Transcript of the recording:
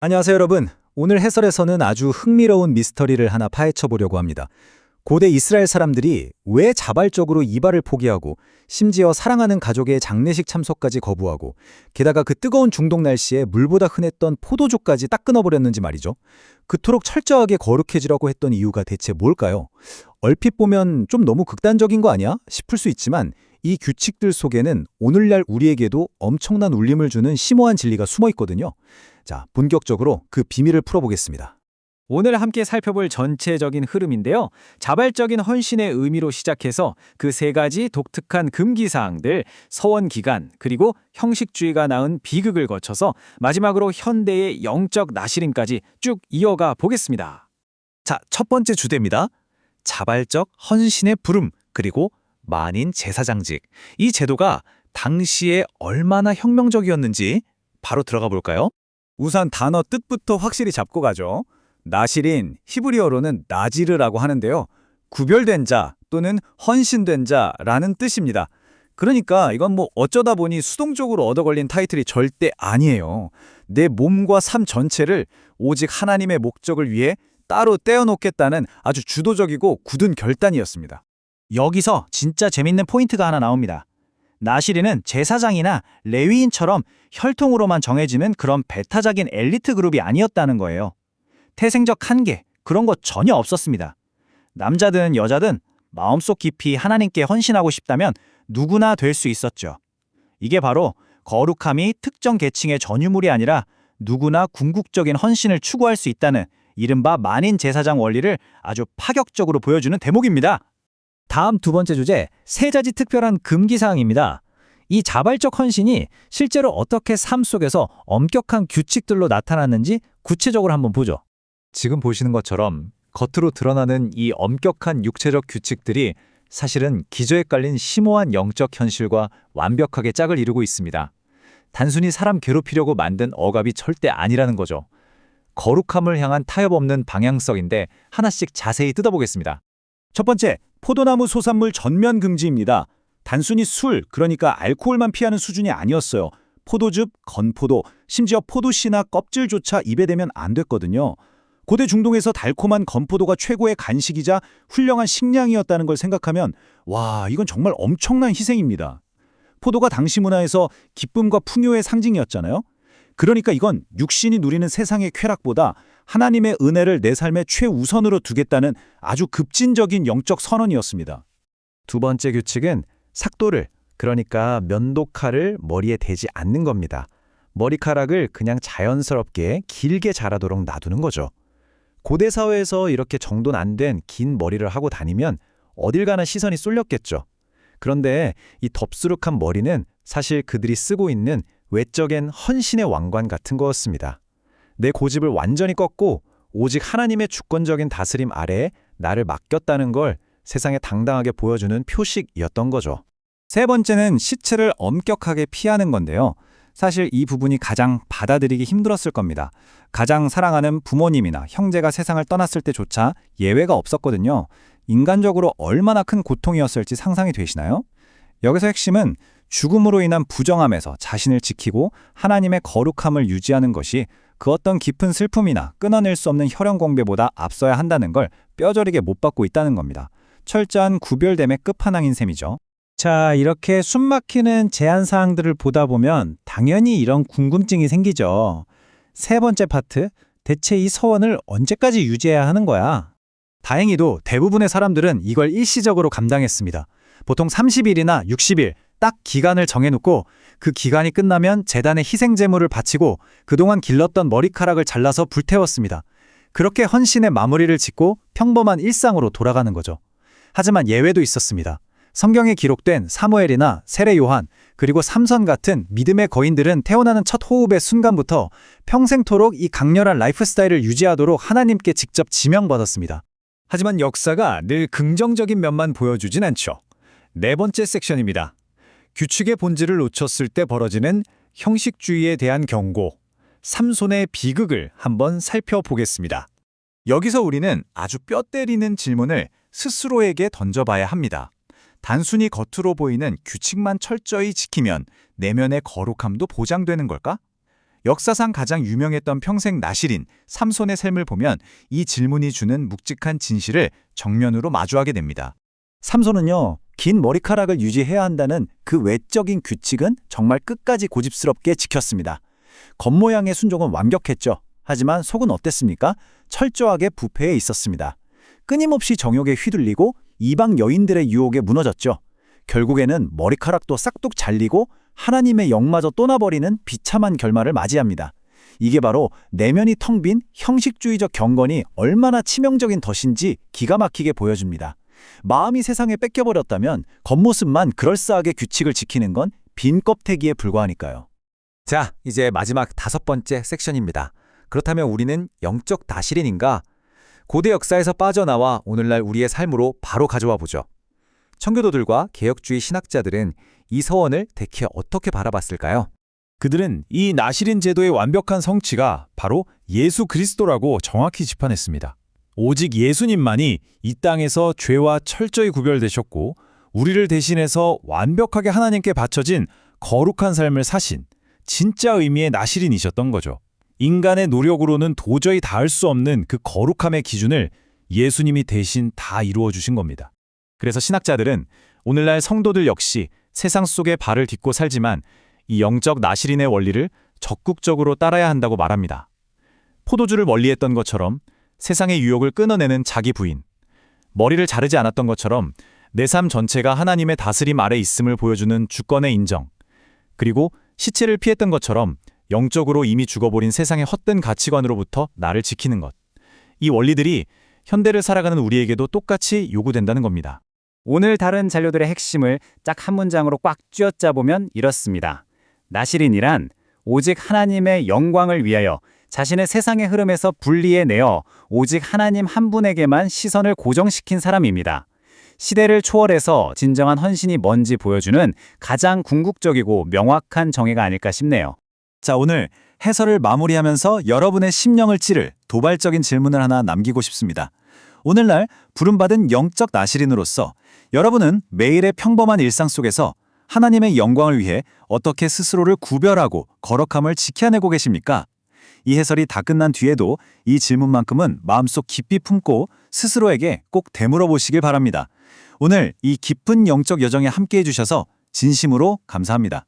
안녕하세요, 여러분. 오늘 해설에서는 아주 흥미로운 미스터리를 하나 파헤쳐 보려고 합니다. 고대 이스라엘 사람들이 왜 자발적으로 이발을 포기하고 심지어 사랑하는 가족의 장례식 참석까지 거부하고 게다가 그 뜨거운 중동 날씨에 물보다 흔했던 포도주까지 딱 끊어버렸는지 말이죠. 그토록 철저하게 거룩해지라고 했던 이유가 대체 뭘까요? 얼핏 보면 좀 너무 극단적인 거 아니야? 싶을 수 있지만 이 규칙들 속에는 오늘날 우리에게도 엄청난 울림을 주는 심오한 진리가 숨어 있거든요. 자, 본격적으로 그 비밀을 풀어보겠습니다. 오늘 함께 살펴볼 전체적인 흐름인데요. 자발적인 헌신의 의미로 시작해서 그 세 가지 독특한 금기사항들, 서원 기간, 그리고 형식주의가 낳은 비극을 거쳐서 마지막으로 현대의 영적 나시림까지 쭉 이어가 보겠습니다. 자, 첫 번째 주제입니다. 자발적 헌신의 부름, 그리고 만인 제사장직. 이 제도가 당시에 얼마나 혁명적이었는지 바로 들어가 볼까요? 우선 단어 뜻부터 확실히 잡고 가죠. 나실인, 히브리어로는 나지르라고 하는데요. 구별된 자 또는 헌신된 자라는 뜻입니다. 그러니까 이건 어쩌다 보니 수동적으로 얻어 걸린 타이틀이 절대 아니에요. 내 몸과 삶 전체를 오직 하나님의 목적을 위해 따로 떼어놓겠다는 아주 주도적이고 굳은 결단이었습니다. 여기서 진짜 재밌는 포인트가 하나 나옵니다. 나시린은 제사장이나 레위인처럼 혈통으로만 정해지는 그런 배타적인 엘리트 그룹이 아니었다는 거예요. 태생적 한계, 그런 거 전혀 없었습니다. 남자든 여자든 마음속 깊이 하나님께 헌신하고 싶다면 누구나 될 수 있었죠. 이게 바로 거룩함이 특정 계층의 전유물이 아니라 누구나 궁극적인 헌신을 추구할 수 있다는 이른바 만인 제사장 원리를 아주 파격적으로 보여주는 대목입니다. 다음 두 번째 주제, 세 가지 특별한 금기사항입니다. 이 자발적 헌신이 실제로 어떻게 삶 속에서 엄격한 규칙들로 나타났는지 구체적으로 한번 보죠. 지금 보시는 것처럼 겉으로 드러나는 이 엄격한 육체적 규칙들이 사실은 기저에 깔린 심오한 영적 현실과 완벽하게 짝을 이루고 있습니다. 단순히 사람 괴롭히려고 만든 억압이 절대 아니라는 거죠. 거룩함을 향한 타협 없는 방향성인데 하나씩 자세히 뜯어보겠습니다. 첫 번째, 포도나무 소산물 전면 금지입니다. 단순히 술, 그러니까 알코올만 피하는 수준이 아니었어요. 포도즙, 건포도, 심지어 포도씨나 껍질조차 입에 대면 안 됐거든요. 고대 중동에서 달콤한 건포도가 최고의 간식이자 훌륭한 식량이었다는 걸 생각하면 와, 이건 정말 엄청난 희생입니다. 포도가 당시 문화에서 기쁨과 풍요의 상징이었잖아요. 그러니까 이건 육신이 누리는 세상의 쾌락보다 하나님의 은혜를 내 삶의 최우선으로 두겠다는 아주 급진적인 영적 선언이었습니다. 두 번째 규칙은 삭도를, 그러니까 면도칼을 머리에 대지 않는 겁니다. 머리카락을 그냥 자연스럽게 길게 자라도록 놔두는 거죠. 고대 사회에서 이렇게 정돈 안 된 긴 머리를 하고 다니면 어딜 가나 시선이 쏠렸겠죠. 그런데 이 덥수룩한 머리는 사실 그들이 쓰고 있는 외적인 헌신의 왕관 같은 거였습니다. 내 고집을 완전히 꺾고 오직 하나님의 주권적인 다스림 아래에 나를 맡겼다는 걸 세상에 당당하게 보여주는 표식이었던 거죠. 세 번째는 시체를 엄격하게 피하는 건데요. 사실 이 부분이 가장 받아들이기 힘들었을 겁니다. 가장 사랑하는 부모님이나 형제가 세상을 떠났을 때조차 예외가 없었거든요. 인간적으로 얼마나 큰 고통이었을지 상상이 되시나요? 여기서 핵심은 죽음으로 인한 부정함에서 자신을 지키고 하나님의 거룩함을 유지하는 것이 그 어떤 깊은 슬픔이나 끊어낼 수 없는 혈연 공배보다 앞서야 한다는 걸 뼈저리게 못 받고 있다는 겁니다. 철저한 구별됨의 끝판왕인 셈이죠. 자, 이렇게 숨막히는 제한 사항들을 보다 보면 당연히 이런 궁금증이 생기죠. 세 번째 파트, 대체 이 서원을 언제까지 유지해야 하는 거야? 다행히도 대부분의 사람들은 이걸 일시적으로 감당했습니다. 보통 30일이나 60일 딱 기간을 정해놓고 그 기간이 끝나면 제단에 희생제물을 바치고 그동안 길렀던 머리카락을 잘라서 불태웠습니다. 그렇게 헌신의 마무리를 짓고 평범한 일상으로 돌아가는 거죠. 하지만 예외도 있었습니다. 성경에 기록된 사무엘이나 세례 요한, 그리고 삼선 같은 믿음의 거인들은 태어나는 첫 호흡의 순간부터 평생토록 이 강렬한 라이프 스타일을 유지하도록 하나님께 직접 지명받았습니다. 하지만 역사가 늘 긍정적인 면만 보여주진 않죠. 네 번째 섹션입니다. 규칙의 본질을 놓쳤을 때 벌어지는 형식주의에 대한 경고, 삼손의 비극을 한번 살펴보겠습니다. 여기서 우리는 아주 뼈 때리는 질문을 스스로에게 던져봐야 합니다. 단순히 겉으로 보이는 규칙만 철저히 지키면 내면의 거룩함도 보장되는 걸까? 역사상 가장 유명했던 평생 나실인 삼손의 삶을 보면 이 질문이 주는 묵직한 진실을 정면으로 마주하게 됩니다. 삼손은요, 긴 머리카락을 유지해야 한다는 그 외적인 규칙은 정말 끝까지 고집스럽게 지켰습니다. 겉모양의 순종은 완벽했죠. 하지만 속은 어땠습니까? 철저하게 부패해 있었습니다. 끊임없이 정욕에 휘둘리고 이방 여인들의 유혹에 무너졌죠. 결국에는 머리카락도 싹둑 잘리고 하나님의 영마저 떠나버리는 비참한 결말을 맞이합니다. 이게 바로 내면이 텅 빈 형식주의적 경건이 얼마나 치명적인 덫인지 기가 막히게 보여줍니다. 마음이 세상에 뺏겨버렸다면 겉모습만 그럴싸하게 규칙을 지키는 건 빈 껍데기에 불과하니까요. 자, 이제 마지막 5번째 섹션입니다. 그렇다면 우리는 영적 나실인인가? 고대 역사에서 빠져나와 오늘날 우리의 삶으로 바로 가져와 보죠. 청교도들과 개혁주의 신학자들은 이 서원을 대체 어떻게 바라봤을까요? 그들은 이 나실인 제도의 완벽한 성취가 바로 예수 그리스도라고 정확히 짚어냈습니다. 오직 예수님만이 이 땅에서 죄와 철저히 구별되셨고 우리를 대신해서 완벽하게 하나님께 바쳐진 거룩한 삶을 사신 진짜 의미의 나실인이셨던 거죠. 인간의 노력으로는 도저히 닿을 수 없는 그 거룩함의 기준을 예수님이 대신 다 이루어 주신 겁니다. 그래서 신학자들은 오늘날 성도들 역시 세상 속에 발을 딛고 살지만 이 영적 나실인의 원리를 적극적으로 따라야 한다고 말합니다. 포도주를 멀리했던 것처럼 세상의 유혹을 끊어내는 자기 부인, 머리를 자르지 않았던 것처럼 내 삶 전체가 하나님의 다스림 아래 있음을 보여주는 주권의 인정, 그리고 시체를 피했던 것처럼 영적으로 이미 죽어버린 세상의 헛된 가치관으로부터 나를 지키는 것. 이 원리들이 현대를 살아가는 우리에게도 똑같이 요구된다는 겁니다. 오늘 다룬 잔료들의 핵심을 딱 한 문장으로 꽉 쥐어짜보면 이렇습니다. 나실인이란 오직 하나님의 영광을 위하여 자신의 세상의 흐름에서 분리해내어 오직 하나님 한 분에게만 시선을 고정시킨 사람입니다. 시대를 초월해서 진정한 헌신이 뭔지 보여주는 가장 궁극적이고 명확한 정의가 아닐까 싶네요. 자, 오늘 해설을 마무리하면서 여러분의 심령을 찌를 도발적인 질문을 하나 남기고 싶습니다. 오늘날 부름받은 영적 나실인으로서 여러분은 매일의 평범한 일상 속에서 하나님의 영광을 위해 어떻게 스스로를 구별하고 거룩함을 지켜내고 계십니까? 이 해설이 다 끝난 뒤에도 이 질문만큼은 마음속 깊이 품고 스스로에게 꼭 되물어 보시길 바랍니다. 오늘 이 깊은 영적 여정에 함께해 주셔서 진심으로 감사합니다.